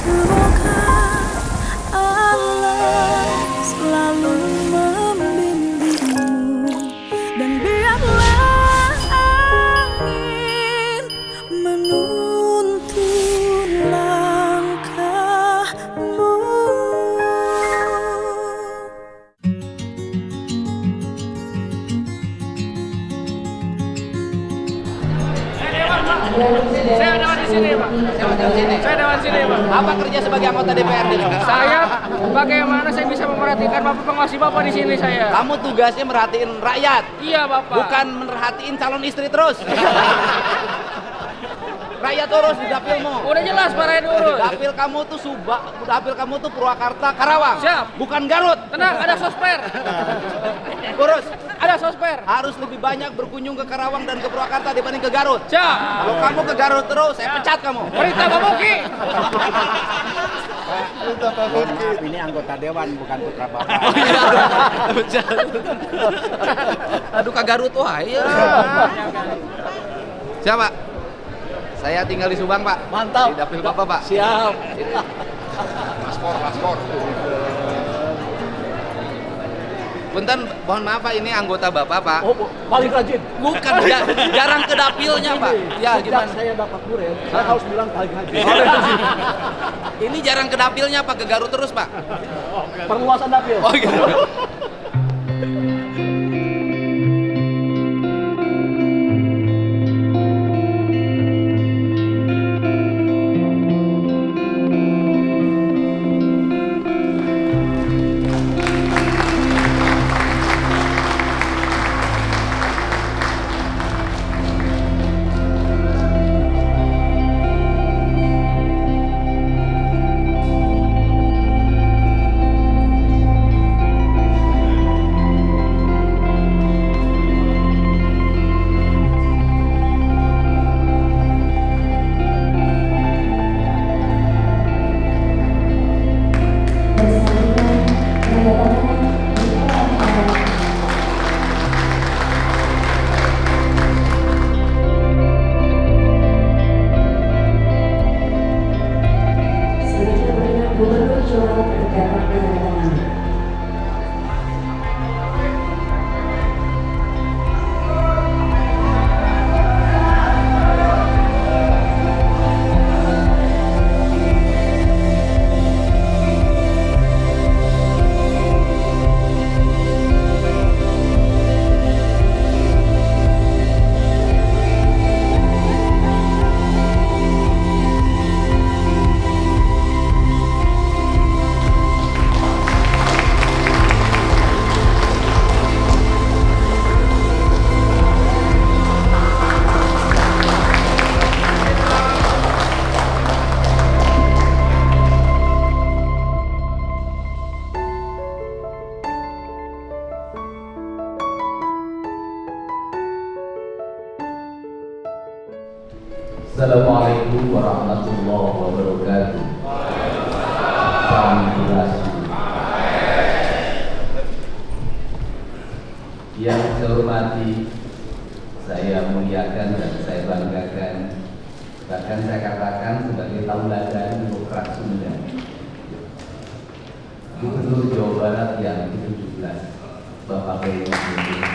Semoga Allah selalu membimbingmu dan biarlah angin menuntun langkahmu. Saya dewan di sini, Pak. Saya dewan sini, Pak. Apa kerja sebagai anggota DPRD? Saya bagaimana saya bisa memperhatikan Bapak pengawas Bapak di sini saya? Kamu tugasnya merhatiin rakyat, Iya, Bapak. bukan merhatiin calon istri terus. Rakyat urus di dapilmu. Udah jelas Pak Rai urus. Dapil kamu tuh dapil kamu tuh Purwakarta, Karawang. Siap. Bukan Garut. Tenang, ada sosper. Urus. Ada sosper. Harus lebih banyak berkunjung ke Karawang dan ke Purwakarta dibanding ke Garut. Siap. Kalau kamu ke Garut terus, saya pecat kamu. Perintah Pak Boki. Maaf, ini anggota dewan bukan putra bapak. Aduh, ke Garut wah, iya. Siapa? Saya tinggal di Subang, Pak. Mantap. Di dapil Bapak, Pak. Siap. Paspor. Punten, mohon maaf Pak, ini anggota Bapak, Pak. Oh, paling rajin. Bukan, jarang ke dapilnya, Pak. Ya, Sejak gimana? saya dapat murid, saya harus bilang paling rajin. Ini jarang ke dapilnya, Pak. Ke Garut terus, Pak. Perluasan dapil. Oh, gitu. Gubernur Jawa terdapat penandatangan. Assalamualaikum warahmatullahi wabarakatuh. Salam generasi. Yang saya hormati, saya muliakan dan saya banggakan, bahkan saya katakan sebagai tauladan demokrasi muda, Gubernur Jawa Barat yang ke-17, Bapak Kiai Ma'ruf.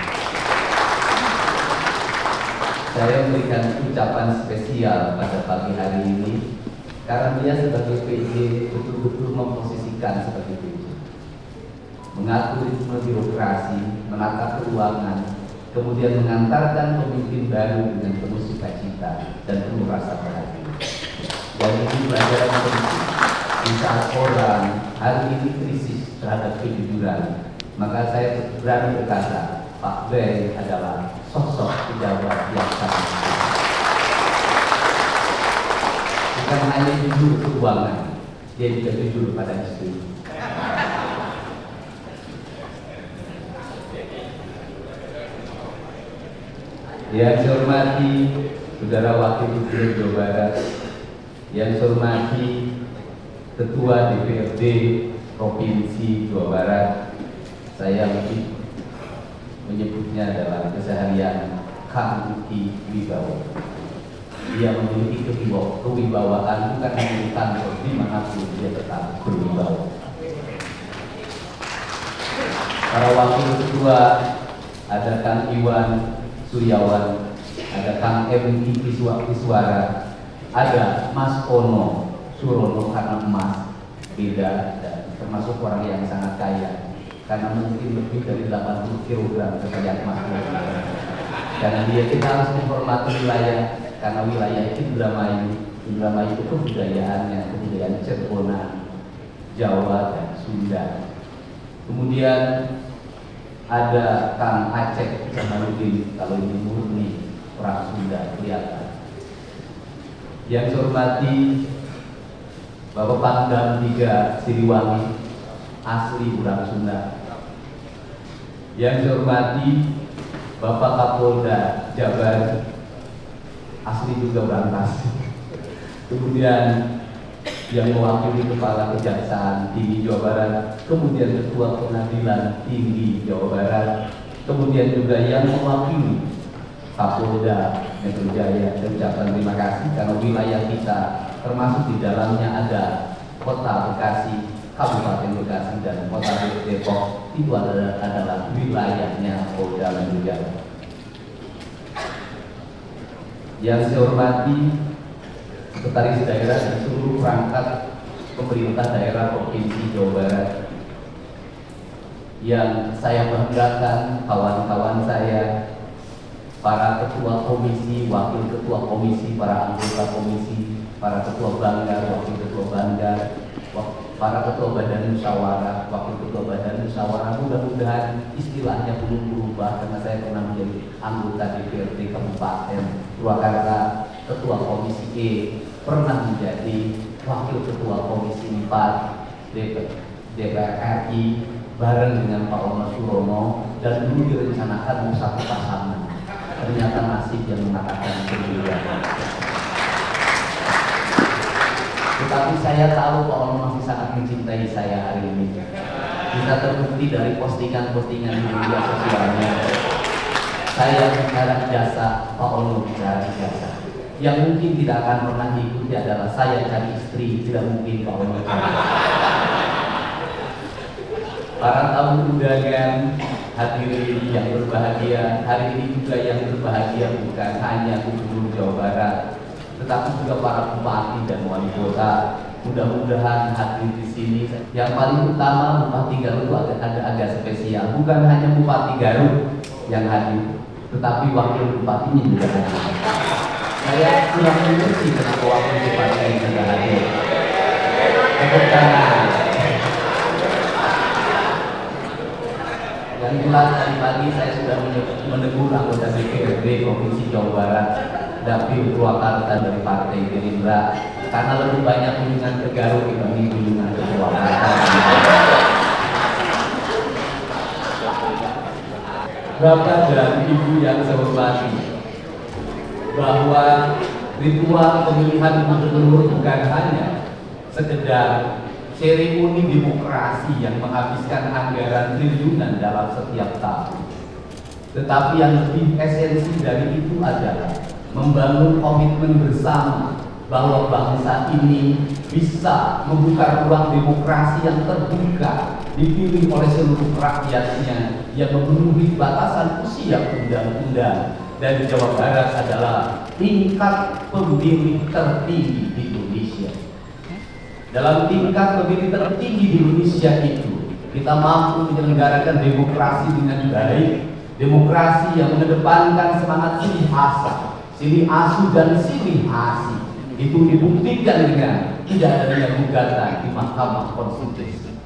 Saya memberikan ucapan spesial pada pagi hari ini karena dia sebagai PJ betul-betul memposisikan sebagai PJ, mengatur ritme birokrasi, menata keuangan, kemudian mengantarkan pemimpin baru dengan penuh sukacita dan penuh rasa bahagia. Dan ini pelajaran penting di saat orang hari ini krisis terhadap kejujuran, maka saya berani berkata Pak Bey adalah sosok pejabat yang sangat baik. Bukan hanya jujur keuangan, dia juga jujur pada istri. Yang saya hormati Saudara Wakil Gubernur Jawa Barat, yang saya hormati Ketua DPRD Provinsi Jawa Barat, saya lebih menyebutnya dalam keseharian Kang Uki Wibawa. dia memiliki kewibawaan bukan hanya di kantor, dimanapun dia tetap berwibawa. Para wakil ketua ada Kang Iwan Suryawan, ada Kang M. Kiswara, ada Mas Ono Surono karena emas beda, dan termasuk orang yang sangat kaya karena mungkin lebih dari 80 kg kekayaan emas. Karena dia kita harus menghormati wilayah, karena wilayah itu Indramayu itu kebudayaan Cirebonan, Jawa dan Sunda. Kemudian ada Kang Aceh Jamaludin, kalau ini murni orang Sunda kelihatan. Yang saya hormati Bapak Pangdam 3 Siliwangi, asli orang Sunda. Yang saya hormati Bapak Kapolda Jabar, asli juga orang Tasik. Kemudian yang mewakili Kepala Kejaksaan Tinggi Jawa Barat, kemudian Ketua Pengadilan Tinggi Jawa Barat, kemudian juga yang mewakili Kapolda Metro Jaya. Saya ucapkan terima kasih karena wilayah kita termasuk di dalamnya ada Kota Bekasi, Kabupaten Bekasi, dan Kota Depok. Itu adalah wilayahnya Polda Metro Jaya. Yang saya hormati Sekretaris Daerah dan seluruh perangkat pemerintah daerah Provinsi Jawa Barat, yang saya banggakan kawan-kawan saya, para ketua komisi, wakil ketua komisi, para anggota komisi, para ketua banggar, wakil ketua banggar, para ketua badan musyawarah, wakil ketua badan musyawarah. Mudah-mudahan istilahnya belum berubah karena saya pernah menjadi anggota DPRD Kabupaten Purwakarta, ketua komisi E, pernah menjadi wakil ketua komisi 4 DPR RI bareng dengan Pak Ono Surono, dan dulu direncanakan mau satu pasangan. Ternyata nasib yang mengatakan berbeda. Tetapi saya tahu Pak Ono masih sangat mencintai saya hari ini. Bisa terbukti dari postingan-postingan di media sosialnya. Saya bicara jasa, Pak Ono bicara jasa. Yang mungkin tidak akan pernah diikuti adalah saya cari istri, tidak mungkin Pak Ono. Para tamu undangan, hadirin yang berbahagia, hari ini juga yang berbahagia bukan hanya Gubernur Jawa Barat, tetapi juga para bupati dan wali kota. Mudah-mudahan hadir di sini. Yang paling utama, Bupati Garut itu agak spesial. Bukan hanya Bupati Garut yang hadir, tetapi wakil bupatinya juga hadir. Saya kurang mengerti kenapa wakil bupati juga hadir. Tepuk tangan. Yang jelas tadi pagi saya sudah menegur anggota DPRD Provinsi Jawa Barat, Dapil Purwakarta dari Partai Gerindra, karena lebih banyak kunjungan ke Garut dibanding kunjungan ke Purwakarta. Bapak dan Ibu yang saya hormati, bahwa ritual pemilihan gubernur bukan hanya sekedar seremoni demokrasi yang menghabiskan anggaran triliunan dalam setiap tahun, tetapi yang lebih esensi dari itu adalah membangun komitmen bersama bahwa bangsa ini bisa membuka ruang demokrasi yang terbuka, dipilih oleh seluruh rakyatnya yang memenuhi batasan usia undang-undang, dan Jawa Barat adalah tingkat pemilih tertinggi di Indonesia. Dalam tingkat pemilih tertinggi di Indonesia itu, kita mampu menyelenggarakan demokrasi dengan baik, demokrasi yang mengedepankan semangat silih asuh dan silih asih. Itu dibuktikan dengan tidak adanya gugatan di Mahkamah Konstitusi.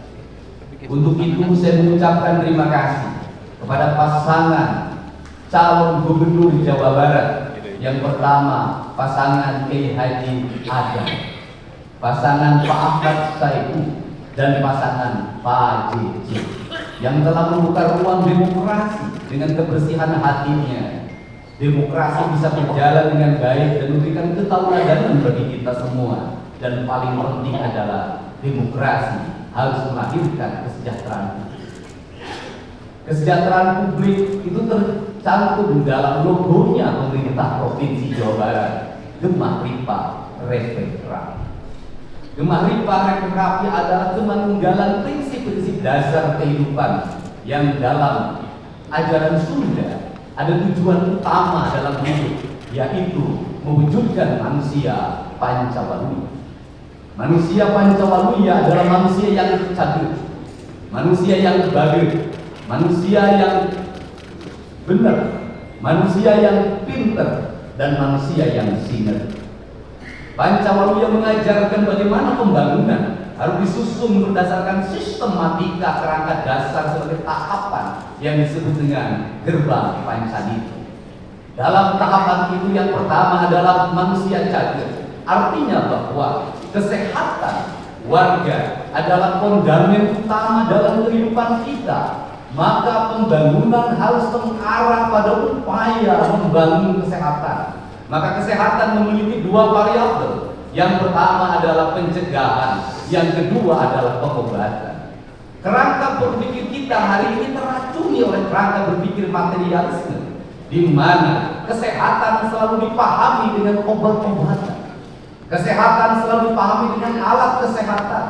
Untuk itu saya mengucapkan terima kasih kepada pasangan calon gubernur Jawa Barat. Yang pertama, pasangan Kiai Haji Adam, pasangan Pak Ahmad Saiku, dan pasangan Pak JJ, yang telah membuka ruang demokrasi dengan kebersihan hatinya. Demokrasi bisa berjalan dengan baik dan memberikan ketauladanan bagi kita semua. Dan paling penting adalah demokrasi harus melahirkan kesejahteraan publik. Kesejahteraan publik itu tercantum dalam logonya pemerintah Provinsi Jawa Barat. Gemah Ripa Refek Rapi. Gemah Ripa Refek Rapi adalah kemanunggalan prinsip-prinsip dasar kehidupan yang dalam ajaran Sunda ada tujuan utama dalam hidup, yaitu mewujudkan manusia Pancawaluya. Manusia Pancawaluya adalah manusia yang caduc, manusia yang bagus, manusia yang benar, manusia yang pintar, dan manusia yang sinergi. Pancawaluya mengajarkan bagaimana pembangunan harus disusun berdasarkan sistematika kerangka dasar sebagai tahapan yang disebut dengan gerbang Pancadita. Dalam tahapan itu yang pertama adalah manusia caduc, artinya bahwa kesehatan warga adalah fondamen utama dalam kehidupan kita. Maka pembangunan harus mengarah pada upaya membangun kesehatan. Maka kesehatan memiliki dua variabel. Yang pertama adalah pencegahan, yang kedua adalah pengobatan. Kerangka berpikir kita hari ini teracuni oleh kerangka berpikir materialisme, di mana kesehatan selalu dipahami dengan obat-obatan, kesehatan selalu dipahami dengan alat kesehatan,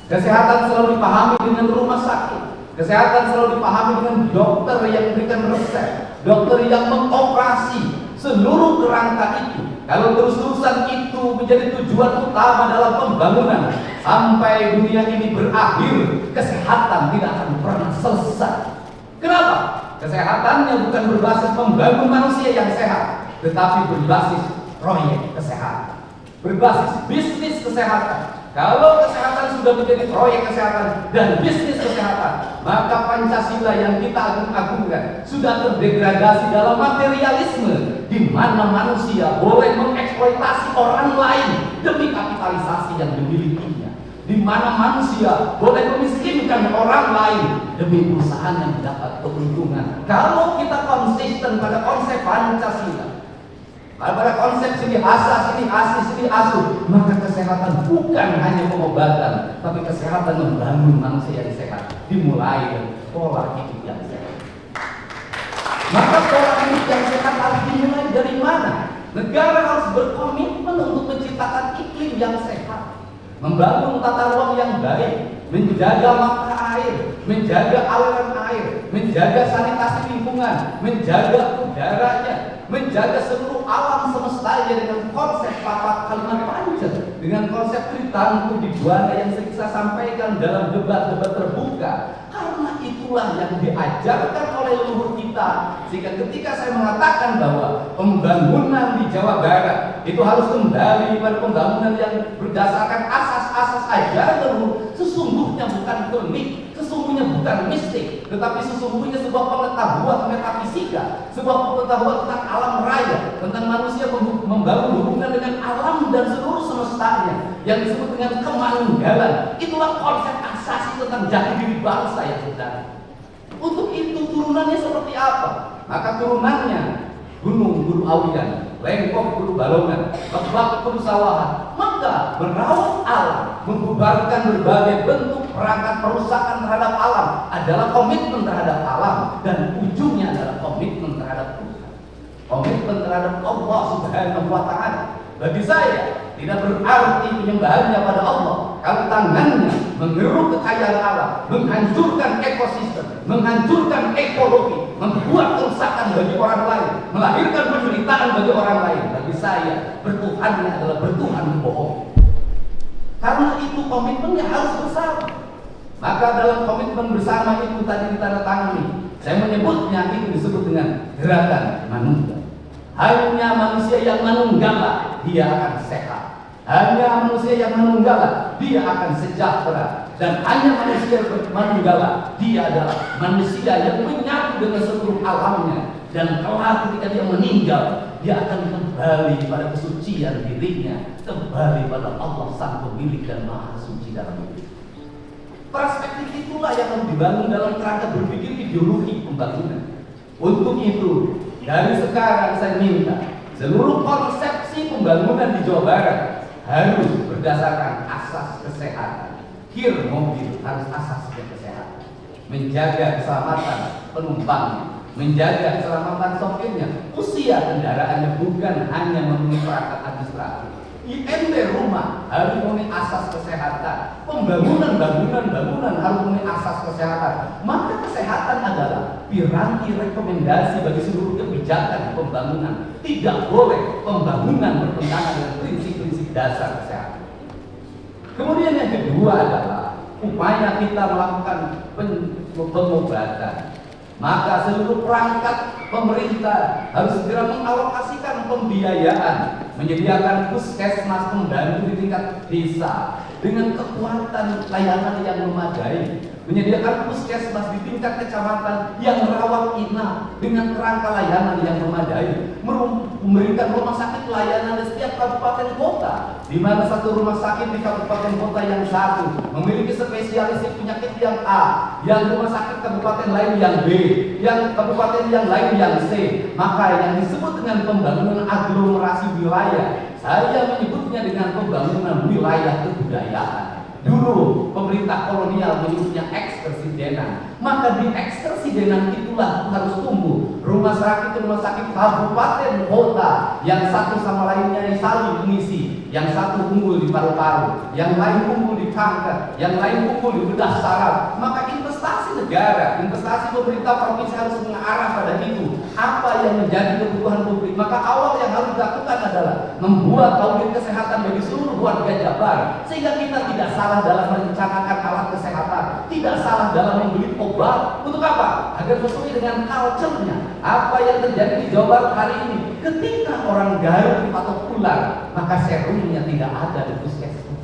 kesehatan selalu dipahami dengan rumah sakit, kesehatan selalu dipahami dengan dokter yang memberikan resep, dokter yang mengoperasi. Seluruh kerangka itu, kalau terus-terusan itu menjadi tujuan utama dalam pembangunan sampai dunia ini berakhir, kesehatan tidak akan pernah selesai. Kenapa? Kesehatannya bukan berbasis membangun manusia yang sehat, tetapi berbasis proyek kesehatan, berbasis bisnis kesehatan. Kalau kesehatan sudah menjadi proyek kesehatan dan bisnis kesehatan, maka Pancasila yang kita agung-agungkan sudah terdegradasi dalam materialisme, di mana manusia boleh mengeksploitasi orang lain demi kapitalisasi yang dimilikinya, di mana manusia boleh memiskinkan orang lain demi perusahaan yang mendapat keuntungan. Kalau kita konsisten pada konsep Pancasila, pada konsep sini asas, sini asis, sini asuh, maka kesehatan bukan hanya pengobatan, tapi kesehatan membangun manusia yang sehat, dimulai dari pola hidup yang sehat. Maka pola hidup yang sehat harus dimulai dari mana? Negara harus berkomitmen untuk menciptakan iklim yang sehat, membangun tata ruang yang baik, menjaga mata air, menjaga aliran air, menjaga sanitasi lingkungan, menjaga udaranya, menjaga seluruh alam semestanya dengan konsep papat kalimat panca, dengan konsep Tritantu di Juanda yang saya sampaikan dalam debat-debat terbuka. Karena itulah yang diajarkan oleh leluhur kita, sehingga ketika saya mengatakan bahwa pembangunan di Jawa Barat itu harus kembali pada pembangunan yang berdasarkan asas-asas ajaran leluhur, sesungguhnya bukan klinik, sesungguhnya bukan mistik, tetapi sesungguhnya sebuah pengetahuan metafisika, sebuah pengetahuan tentang alam raya, tentang manusia membangun hubungan dengan alam dan seluruh semestanya yang disebut dengan kemanunggalan. Itulah konsep asasi tentang jati diri bangsa yang sudah. Untuk itu turunannya seperti apa? Maka turunannya gunung Guru Awian, Lengkong Guru Balongan, Lebak Guru Sawahan. Maka merawat alam, membubarkan berbagai bentuk perangkat perusakan terhadap alam adalah komitmen terhadap alam, dan ujungnya adalah komitmen terhadap Tuhan, komitmen terhadap Allah Subhanahu wa Ta'ala. Bagi saya tidak berarti penyembahannya pada Allah kalau tangannya mengeruk kekayaan alam, menghancurkan ekosistem, menghancurkan ekologi, membuat kerusakan bagi orang lain, melahirkan penderitaan bagi orang lain. Bagi saya bertuhannya adalah bertuhan bohong. Karena itu komitmennya harus bersama. Maka dalam komitmen bersama itu tadi ditandatangani, saya menyebutnya itu disebut dengan gerakan manunggal. Hanya manusia yang manunggala dia akan sehat. Hanya manusia yang manunggala dia akan sejahtera. Dan hanya manusia manunggala dia adalah manusia yang menyatu dengan seluruh alamnya. Dan kelak ketika dia meninggal, dia akan kembali pada kesucian dirinya, kembali pada Allah Sang Pemilik dan Maha Suci dalam hidup. Perspektif itulah yang harus dibangun dalam kerangka berpikir ideologi pembangunan. Untuk itu, dari sekarang saya minta seluruh konsepsi pembangunan di Jawa Barat harus berdasarkan asas kesehatan. Kir mobil harus asas kesehatan, menjaga keselamatan penumpang, menjaga keselamatan sopirnya, usia kendaraannya bukan hanya memenuhi perangkat administratif. IMB rumah harus memenuhi asas kesehatan, pembangunan bangunan harus memenuhi asas kesehatan. Maka kesehatan adalah piranti rekomendasi bagi seluruh kebijakan pembangunan. Tidak boleh pembangunan bertentangan dengan prinsip-prinsip dasar kesehatan. Kemudian yang kedua adalah upaya kita melakukan pengobatan. Maka seluruh perangkat pemerintah harus segera mengalokasikan pembiayaan, menyediakan puskesmas pembantu di tingkat desa dengan kekuatan layanan yang memadai, menyediakan puskesmas di tingkat kecamatan yang merawat inap dengan kerangka layanan yang memadai, memberikan rumah sakit layanan di setiap kabupaten kota, di mana satu rumah sakit di kabupaten kota yang satu memiliki spesialis penyakit yang A, yang rumah sakit kabupaten lain yang B, yang kabupaten yang lain yang C. Maka yang disebut dengan pembangunan aglomerasi wilayah, saya menyebutnya dengan pembangunan wilayah kebudayaan. Dulu pemerintah kolonial menyebutnya ekskersidenan. Maka di ekskersidenan itulah harus tumbuh rumah sakit kabupaten kota yang satu sama lainnya saling mengisi, yang satu unggul di paru-paru, yang lain unggul di kanker, yang lain unggul di bedah saraf. Maka investasi negara, investasi pemerintah provinsi harus mengarah pada itu. Apa yang menjadi kebutuhan publik? Maka awal yang harus dilakukan adalah membuat audit kesehatan bagi seluruh warga Jabar, sehingga kita tidak salah dalam merencanakan alat kesehatan, tidak salah dalam membeli obat. Untuk apa? Agar sesuai dengan culture-nya. Apa yang terjadi di Jawa Barat hari ini? Ketika orang Garut dipatok ular, maka serumnya tidak ada di puskesmas.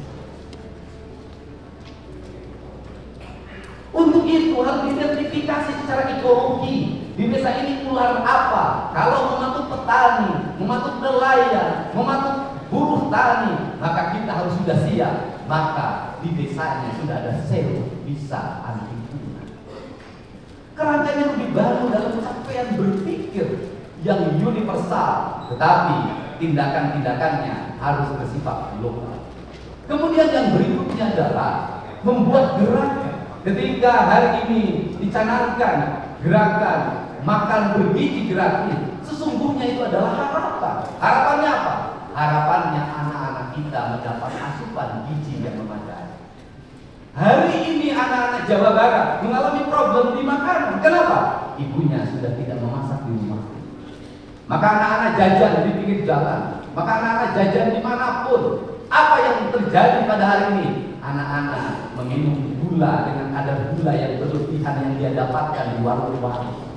Untuk itu harus diidentifikasi secara ekologi. Di desa ini ular apa? Kalau mematuk petani, mematuk nelayan, mematuk buruh tani, maka kita harus sudah siap. Maka di desanya sudah ada sel bisa anti ular. Kerangkanya lebih baru dalam capaian berpikir yang universal, tetapi tindakan-tindakannya harus bersifat lokal. Kemudian yang berikutnya adalah membuat gerakan. Ketika hari ini dicanangkan gerakan makan bergizi gratis, sesungguhnya itu adalah harapan. Harapannya apa? Harapannya anak-anak kita mendapat asupan gizi yang memadai. Hari ini anak-anak Jawa Barat mengalami problem di makanan. Kenapa? Ibunya sudah tidak memasak di rumah. Maka anak-anak jajan di pinggir jalan. Maka anak-anak jajan dimanapun. Apa yang terjadi pada hari ini? Anak-anak meminum gula dengan kadar gula yang berlebihan yang dia dapatkan di warung-warung.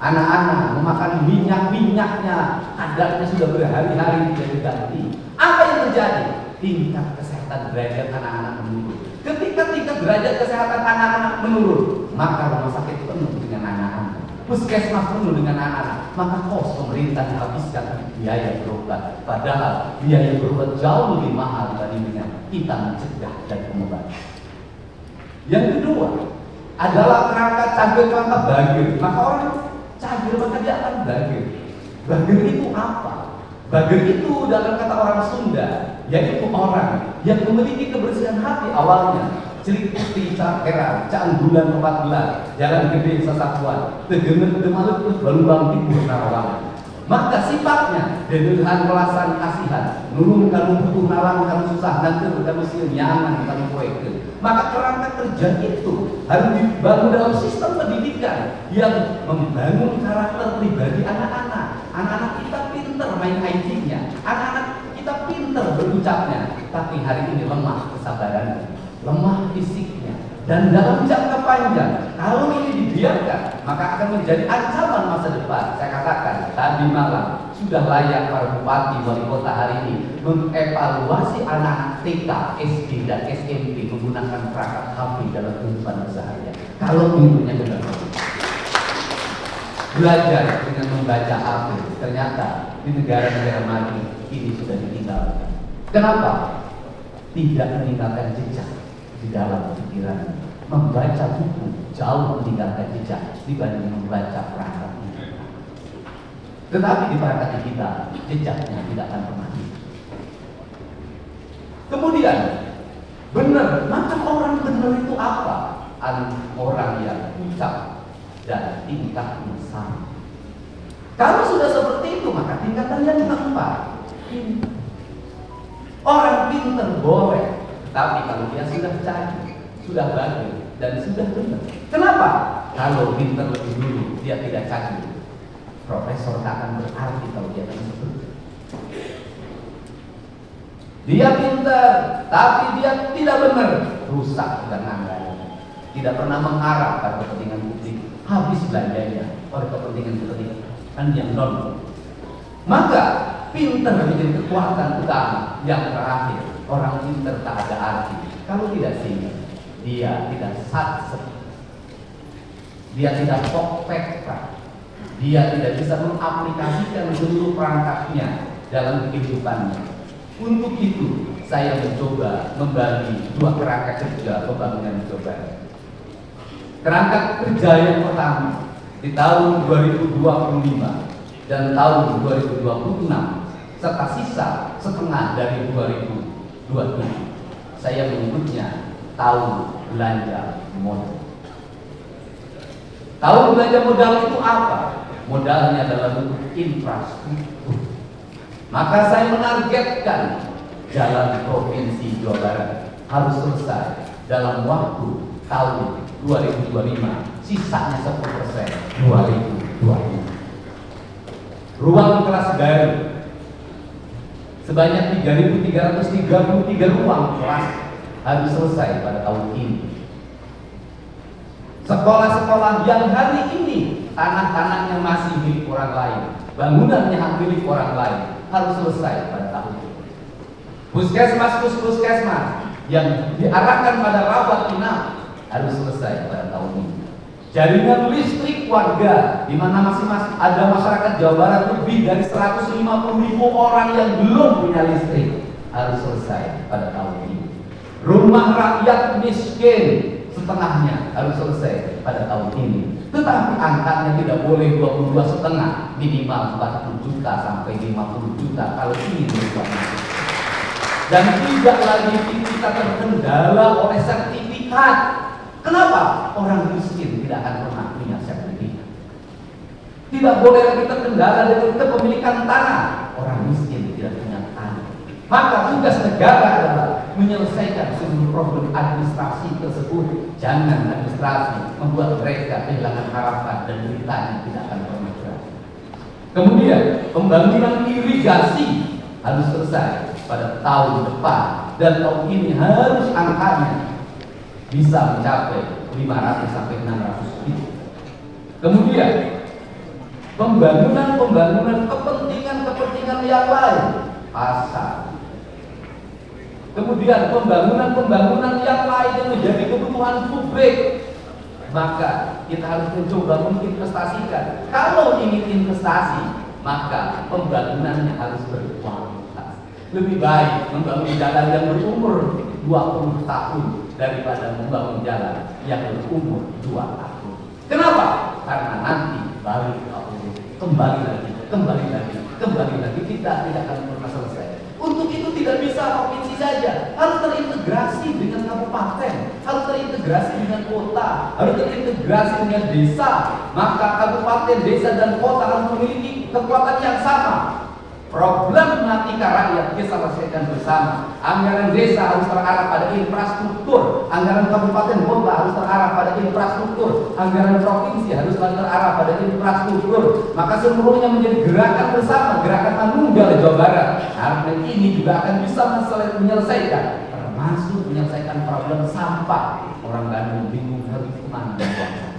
Anak-anak memakan minyak-minyaknya, kadarnya sudah berhari-hari tidak diganti. Apa yang terjadi? Tingkat kesehatan derajat anak-anak menurun. Ketika tingkat derajat kesehatan anak-anak menurun, maka rumah sakit penuh dengan anak-anak, puskesmas penuh dengan anak-anak, maka kos pemerintah dihabiskan biaya berobat. Padahal biaya berobat jauh lebih mahal dibandingkan kita mencegah dan mengobati. Yang kedua adalah kerangka cabai kerangka bagir. Maka orang cabai maka dia akan bagir. Bagir itu apa? Bagir itu dalam kata orang Sunda, yaitu orang yang memiliki kebersihan hati awalnya. Celik putih Cakera, Canggulan 14, Jalan Gede Sasapuan, Tegener Demalut Balubang Timur Narawang. Maka sifatnya dedehan melasan kasihan, nulung kamu butuh nalang kamu susah, nanti kamu siun nyaman kamu poeke. Maka kerangka kerja itu harus dibangun dalam sistem pendidikan yang membangun karakter pribadi anak-anak. Anak-anak kita pinter main IT-nya, anak-anak kita pinter berucapnya, tapi hari ini lemah kesabarannya, lemah fisiknya, dan dalam jangka panjang kalau ini dibiarkan maka akan menjadi ancaman masa depan. Saya katakan tadi malam sudah layak para bupati wali kota hari ini mengevaluasi anak-anak TK, SD dan SMP menggunakan perangkat HP dalam kehidupan sehari-hari. Kalau ilmunya benar, belajar dengan membaca HP, ternyata di negara-negara maju ini sudah ditinggalkan. Kenapa? Tidak meninggalkan jejak di dalam pikiran. Membaca buku jauh meninggalkan jejak dibanding membaca perangkat kita. Tetapi di perangkat kita jejaknya tidak akan pernah hilang. Kemudian benar, macam orang benar itu apa? Orang yang ucap dan tingkatnya sama. Kalau sudah seperti itu, maka tingkatan yang keempat, pintar. Orang pintar boleh, tapi kalau dia sudah canggih, sudah bagus, dan sudah benar. Kenapa? Kalau pintar lebih dulu, dia tidak canggih. Profesor tak akan berarti kalau dia tidak seperti. Dia pintar, tapi dia tidak benar, rusak ketenangan. Tidak pernah mengarah pada kepentingan publik, habis belanjanya oleh kepentingan yang non. Maka pintar menjadi kekuatan utama. Yang terakhir, orang pintar tak ada arti kalau tidak sehingga dia tidak satset, dia tidak pokpektra, dia tidak bisa mengaplikasikan seluruh perangkatnya dalam kehidupannya. Untuk itu saya mencoba membagi dua kerangka kerja pembangunan Jawa Barat. Kerangka kerja yang pertama di tahun 2025 dan tahun 2026 serta sisa setengah dari 2027. Saya menyebutnya tahun belanja modal. Tahun belanja modal itu apa? Modalnya adalah bentuk infrastruktur. Maka saya menargetkan jalan provinsi Jawa Barat harus selesai dalam waktu tahun 2025, sisanya 10% 2025. Ruang kelas baru sebanyak 3.333 ruang kelas harus selesai pada tahun ini. Sekolah-sekolah yang hari ini tanah-tanahnya masih milik orang lain, bangunannya milik orang lain, harus selesai pada tahun ini. Puskesmas yang diarahkan pada rawat inap harus selesai pada tahun ini. Jaringan listrik warga, di mana masing-masing ada masyarakat Jawa Barat lebih dari 150.000 orang yang belum punya listrik, harus selesai pada tahun ini. Rumah rakyat miskin setengahnya harus selesai pada tahun ini. Tetapi angkanya tidak boleh 22,5, minimal 40 juta sampai 50 juta kalau ingin berbuat. Dan tidak lagi kita terkendala oleh sertifikat. Kenapa? Orang miskin tidak akan pernah punya sertifikat. Tidak boleh lagi terkendala dengan kepemilikan tanah. Orang miskin tidak punya tanah. Maka tugas negara adalah menyelesaikan seluruh problem administrasi tersebut. Jangan administrasi membuat mereka kehilangan harapan dan beritanya tidak akan pernah berakhir. Kemudian pembangunan irigasi harus selesai pada tahun depan, dan tahun ini harus angkanya bisa mencapai 500 sampai 600 juta. Kemudian pembangunan kepentingan yang lain, pasar. Kemudian pembangunan yang lain yang menjadi kebutuhan publik. Maka kita harus mencoba menginvestasikan. Kalau ingin investasi, maka pembangunannya harus berkualitas. Lebih baik membangun jalan yang berumur 20 tahun daripada membangun jalan yang berumur 2 tahun. Kenapa? Karena nanti balik kembali lagi kita tidak akan pernah selesai. Untuk itu tidak bisa provinsi saja, harus terintegrasi dengan kabupaten, harus terintegrasi dengan kota, harus terintegrasi dengan desa. Maka kabupaten, desa dan kota harus memiliki kekuatan yang sama. Problematika rakyat kita selesaikan bersama. Anggaran desa harus terarah pada infrastruktur, anggaran kabupaten kota harus terarah pada infrastruktur, anggaran provinsi harus terarah pada infrastruktur. Maka seluruhnya menjadi gerakan bersama, gerakan manunggal Jawa Barat. Karena ini juga akan bisa menyelesaikan, termasuk menyelesaikan problem sampah. Orang Bandung bingung harus kemana buang.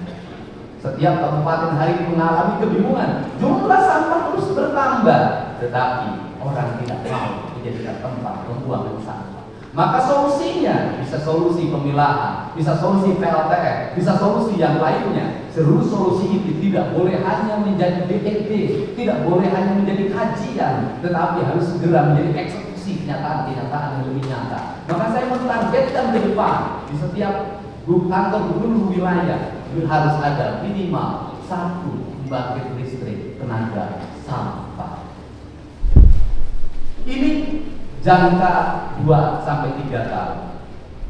Setiap kabupaten hari ini mengalami kebingungan. Jumlah sampah terus bertambah, tetapi orang tidak mau dijadikan tempat pembuangan sampah. Maka solusinya bisa solusi pemilahan, bisa solusi PLTS, bisa solusi yang lainnya. Seluruh solusi ini tidak boleh hanya menjadi DPD, tidak boleh hanya menjadi kajian, tetapi harus segera menjadi eksekusi kenyataan yang lebih nyata. Maka saya mentargetkan ke depan di setiap kantor gubernur wilayah harus ada minimal 1 pembangkit listrik tenaga sampah. Ini jangka 2 sampai 3 tahun.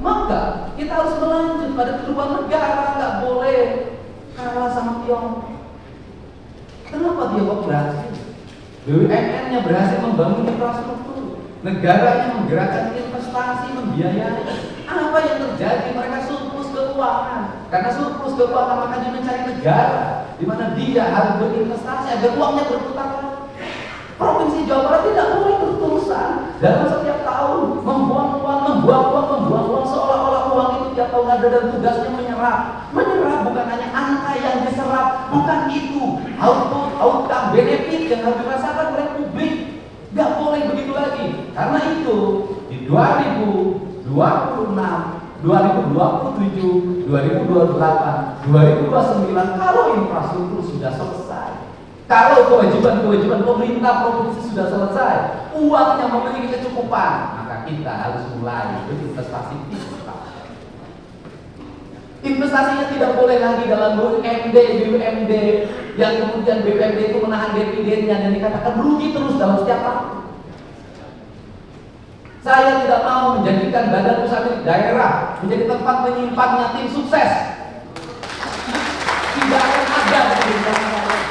Maka kita harus melanjut pada keluar negara, nggak boleh kalah sama Tiongkok. Kenapa Tiongkok berhasil? BUMN-nya berhasil membangun infrastruktur, negaranya menggerakkan investasi, membiayai. Apa yang terjadi? Mereka surplus keuangan. Karena surplus keuangan maka dia mencari negara di mana dia harus berinvestasi agar uangnya berputar. Provinsi Jawa Barat tidak boleh berterusan dalam setiap tahun membuang uang seolah-olah uang itu tiap tahun ada dan tugasnya menyerap bukan hanya angka yang diserap, bukan itu outcome benefit yang harus dirasakan oleh publik. Gak boleh begitu lagi. Karena itu di 2026, 2027, 2028, 2029 kalau infrastruktur sudah selesai, kalau kewajiban pemerintah provinsi sudah selesai, uangnya memiliki kecukupan, maka kita harus mulai berinvestasi fiskal. Investasinya tidak boleh lagi dalam BUMD yang kemudian BUMD itu menahan dividennya dan dikatakan rugi terus dalam setiap tahun. Saya tidak mau menjadikan badan usaha milik daerah menjadi tempat menyimpannya tim sukses. Tidak akan ada pemerintahan.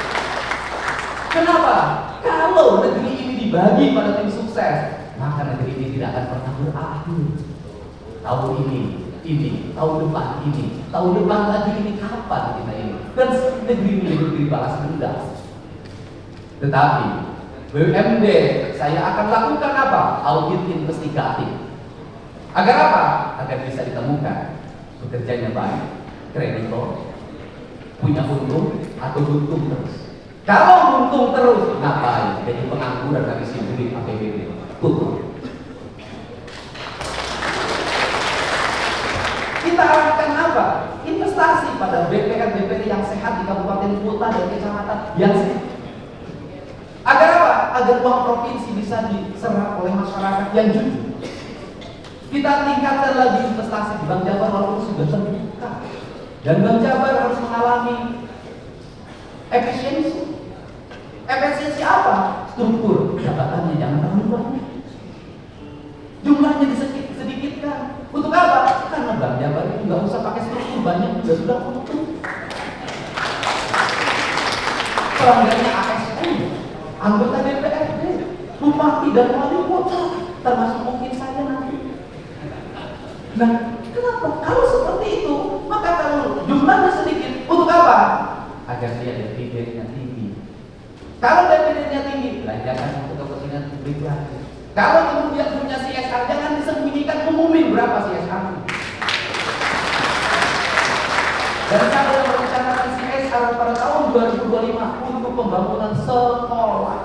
Kenapa? Kalau negeri ini dibagi pada tim sukses, maka negeri ini tidak akan pernah berakhir. Tahun ini, tahun depan lagi ini kapan kita ini? Dan negeri ini negeri balas dendam. Tetapi BUMD saya akan lakukan apa? Audit investigatif. Agar apa? Agar bisa ditemukan bekerjanya baik, kreditor, punya untung atau buntung terus. Kalau buntung terus, ngapain? Jadi pengangguran habisin duit APBD. Tutup. Kita arahkan apa? Investasi pada BPD yang sehat di kabupaten kota dan kecamatan yang sehat. Agar apa? Agar uang provinsi bisa diserap oleh masyarakat yang jujur. Kita tingkatkan lagi investasi di Bank Jabar walaupun sudah terbuka. Dan Bank Jabar harus mengalami efisiensi. Efisiensi apa? Struktur jabatannya jangan terlalu banyak. Jumlahnya sedikitkan. Untuk apa? Karena Bank Jabar itu nggak usah pakai struktur banyak, sudah cukup. Pelanggannya ASN, anggota DPRD, bupati dan wali kota, termasuk mungkin saya nanti. Nah, kenapa? Kalau seperti itu, maka kalau jumlahnya sedikit, untuk apa? Agar dia dividennya tinggi. Kalau dividennya tinggi, belanjakan untuk kepentingan publik lagi. Kalau kemudian punya CSR, jangan disembunyikan, umumin berapa CSR. Dan saya yang merencanakan CSR pada tahun 2025 untuk pembangunan sekolah.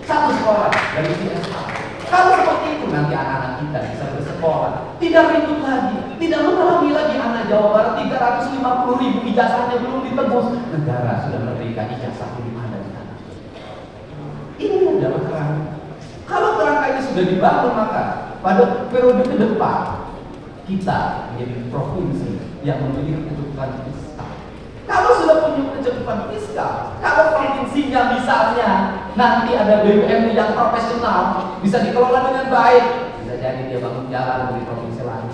Satu sekolah dari CSR. Kalau seperti itu nanti anak-anak kita bisa bersekolah, tidak ribut lagi, tidak mengalami lagi anak Jawa Barat 350.000 ijazahnya belum ditebus. Negara sudah memberikan ijazah di mana di sana. Ini adalah kerangka. Kalau kerangka ini sudah dibangun, maka pada periode ke depan kita menjadi provinsi yang memiliki kecukupan fiskal. Kalau sudah punya kecukupan fiskal, kalau provinsinya misalnya nanti ada BUMN yang profesional, bisa dikelola dengan baik, bisa jadi dia bangun jalan di provinsi lain,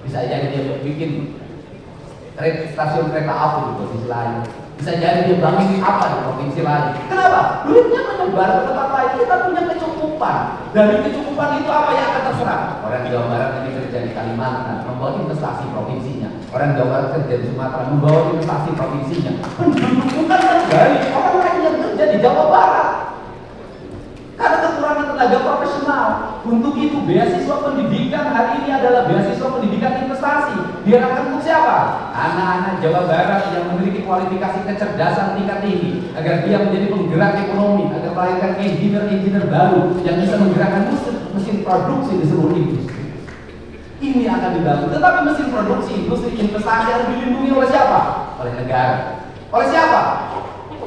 bisa jadi dia bikin stasiun kereta api di provinsi lain, bisa jadi dia bangun apa di provinsi lain. Kenapa? Duitnya menyebar ke tempat lain. Kita punya kecukupan. Dari kecukupan itu apa yang akan terserap? Orang Jawa Barat ini kerja di Kalimantan, membawa investasi provinsinya. Orang Jawa Barat kerja di Sumatera, membawa investasi provinsinya. Bukan dari orang lain yang kerja di Jawa Barat. Karena kekurangan tenaga profesional. Untuk itu beasiswa pendidikan hari ini adalah beasiswa pendidikan investasi. Diarahkan untuk siapa? Anak-anak Jawa Barat yang memiliki kualifikasi kecerdasan tingkat tinggi, agar dia menjadi penggerak ekonomi, agar melahirkan engineer baru yang bisa menggerakkan mesin produksi di seluruh industri. Ini akan dibangun. Tetapi mesin produksi, industri, investasi harus dilindungi oleh siapa? Oleh negara. Oleh siapa?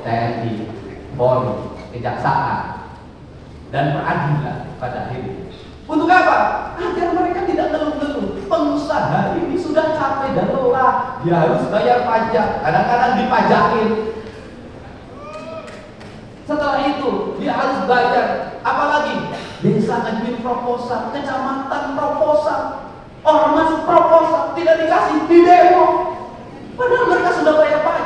TNI, Polri, Kejaksaan, dan peradilan pada akhirnya. Untuk apa? Agar mereka tidak ngeluh-ngeluh. Pengusaha ini sudah capek dan lelah. Dia harus bayar pajak. Kadang-kadang dipajakin. Setelah itu dia harus bayar. Apalagi desa ngajuin proposal, kecamatan proposal, ormas proposal, tidak dikasih di demo. Padahal mereka sudah bayar pajak.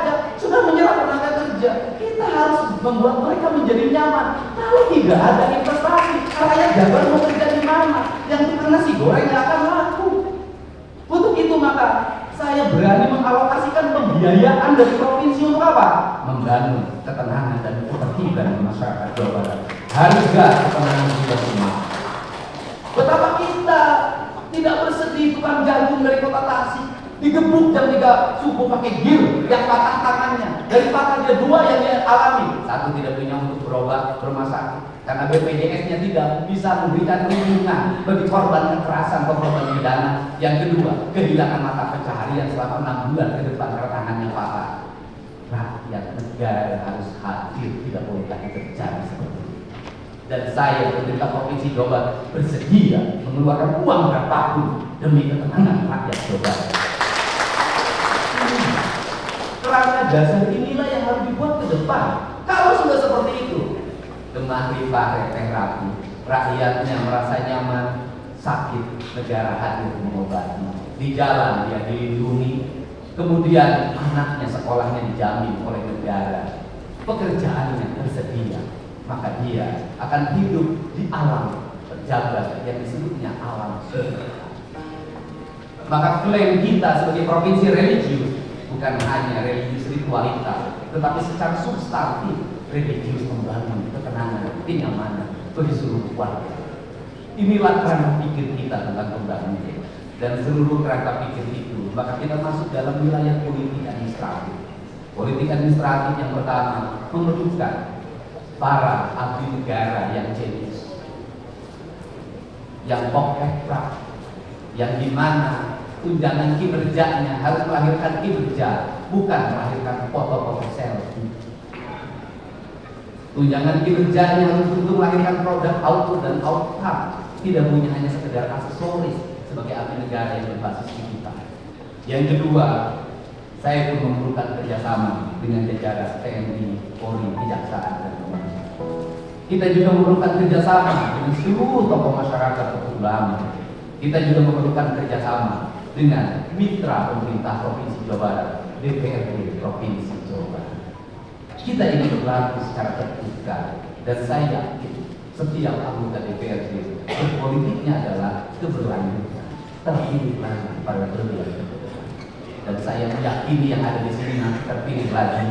membuat mereka menjadi nyaman. Kalau tidak ada investasi, rakyat Jabar mau kerja di mana? Yang tukang nasi goreng nggak akan laku. Untuk itu maka saya berani mengalokasikan pembiayaan dari provinsi untuk apa? Membangun ketenangan dan ketertiban di masyarakat Jawa Barat. Harga ketenangan kita semua. Betapa kita tidak bersedih tukang jagung dari kota Tasik digebuk jam 3 subuh pakai gil yang patah tangannya. Dari patah dia 2 yang dia alami. 1 tidak punya untuk berobat ke rumah sakit karena BPJS-nya tidak bisa memberikan perlindungan bagi korban kekerasan atau korban pidana. Yang kedua, kehilangan mata pencaharian selama 6 bulan ke depan karena tangannya patah. Rakyat negara harus hadir, tidak boleh lagi terjadi seperti itu. Dan saya, pemerintah Provinsi Jawa Barat, bersedia mengeluarkan uang berapapun demi ketenangan rakyat Jawa Barat. Kerangka dasar inilah yang harus dibuat ke depan. Kalau sudah seperti itu, demam ripah repeh rapi, rakyatnya merasa nyaman, sakit, negara hadir mengobati. Di jalan dia dilindungi, kemudian anaknya sekolahnya dijamin oleh negara, pekerjaannya tersedia, maka dia akan hidup di alam Jabar yang disebutnya alam surga. Maka klaim kita sebagai provinsi religius bukan hanya religius ritualitas, tetapi secara substantif religius membangun ketenangan, kenyamanan bagi seluruh warga. Inilah kerangka pikir kita tentang pembangunan dan seluruh kerangka pikir itu. Maka kita masuk dalam wilayah politik administratif. Politik administratif yang pertama memerlukan para abdi negara yang jenius, yang pokok, yang dimana tunjangan kinerjanya harus melahirkan kinerja, bukan melahirkan foto-foto selfie. Tunjangan kinerjanya harus untuk melahirkan produk output dan outcome, tidak punya hanya sekedar aksesoris sebagai abdi negara yang berbasis digital. Yang kedua, saya pun memerlukan kerjasama dengan jajaran TNI, Polri, Kejaksaan, dan Kepolisian. Kita juga memerlukan kerjasama dengan seluruh tokoh masyarakat, tokoh ulama. Kita juga memerlukan kerjasama dengan mitra pemerintah Provinsi Jawa Barat, DPRD Provinsi Jawa Barat. Kita ini berlaku secara terbuka dan saya yakin setiap anggota DPRD berpolitiknya adalah keberlanjutan, terpilih lagi pada periode ke depan. Dan saya meyakini yang ada di sini nanti terpilih lagi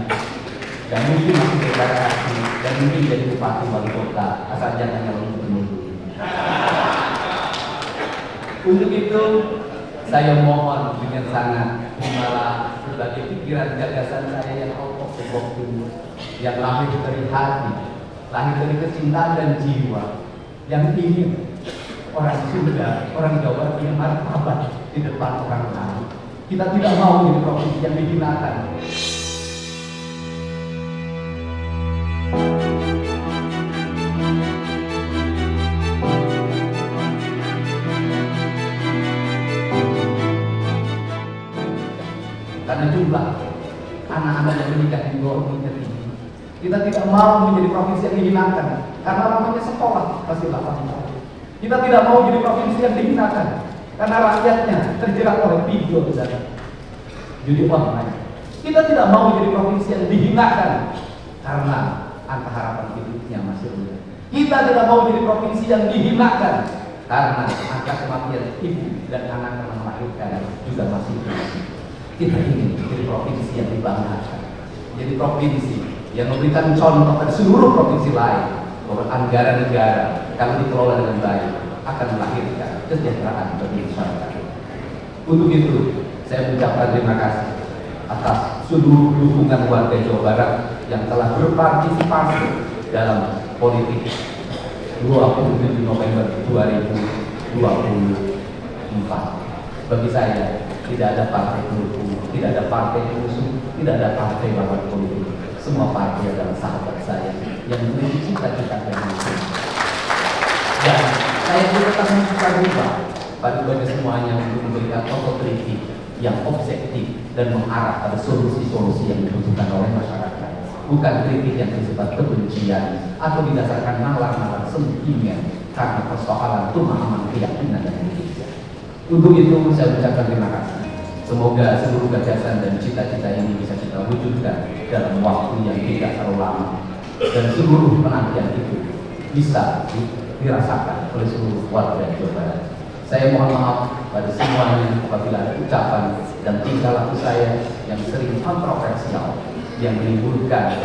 dan mungkin masih deklarasi dan mungkin jadi bupati wali kota asal jangan yang gubernur. Untuk itu saya mohon dengan sangat terimalah berbagai pikiran gagasan saya yang out of the box ini, yang lahir dari hati, lahir dari kecintaan dan jiwa, yang ingin orang Sunda, orang Jawa punya martabat di depan orang lain. Kita tidak mau menjadi provinsi yang dihinakan. Karena jumlah anak-anak yang menikah di bawah umur tinggi, kita tidak mau menjadi provinsi yang dihinakan karena namanya sekolah pasti 8 tahun. Kita tidak mau menjadi provinsi yang dihinakan karena rakyatnya terjerat oleh video dan judi online. Kita tidak mau menjadi provinsi yang dihinakan karena angka harapan hidupnya masih rendah. Kita tidak mau menjadi provinsi yang dihinakan karena angka kematian ibu dan anak yang melahirkan juga masih tinggi. Kita ingin menjadi provinsi yang dibanggakan, menjadi provinsi yang memberikan contoh pada seluruh provinsi lain bahwa anggaran negara kalau dikelola dengan baik akan melahirkan kesejahteraan bagi masyarakat. Untuk itu, saya mengucapkan terima kasih atas seluruh dukungan warga Jawa Barat yang telah berpartisipasi dalam politik 27 November 2024. Bagi saya, tidak ada partai pendukung, tidak ada partai musuh, tidak ada partai lawan politik. Semua partai adalah sahabat saya yang memiliki cita-cita yang sama. Dan saya juga tetap membuka ruang bagi semuanya untuk memberikan otokritik yang objektif dan mengarah pada solusi-solusi yang dibutuhkan oleh masyarakat. Bukan kritik yang bersifat kebencian atau didasarkan nalar-nalar sentimen karena persoalan pemahaman keyakinan dan etika. Untuk itu saya ucapkan terima kasih. Semoga seluruh gagasan dan cita-cita ini bisa kita wujudkan dalam waktu yang tidak terlalu lama. dan seluruh penantian itu bisa dirasakan oleh seluruh warga Jawa Barat. Saya mohon maaf pada semuanya apabila ada ucapan dan tingkah laku saya yang sering kontroversial yang menimbulkan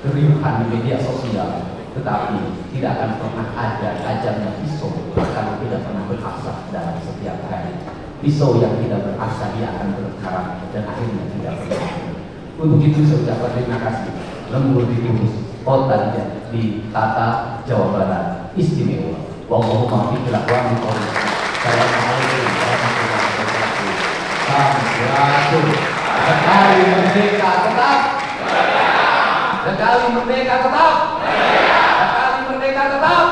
keriuhan di media sosial, tetapi tidak akan pernah ada ajarnya pisau kalau tidak pernah berasap dalam setiap hari. Pisau yang tidak berasap dia akan berkarat dan akhirnya tidak berhasil. Untuk itu saya ucapkan terima kasih. Lembur di Kudus, kota di Tata Jawa Barat istimewa. Wallahumma fiqh lakwani korupsi. Assalamualaikum warahmatullahi wabarakatuh. Sampurasun. Sekali merdeka tetap. Sekali merdeka tetap. Sekali merdeka tetap.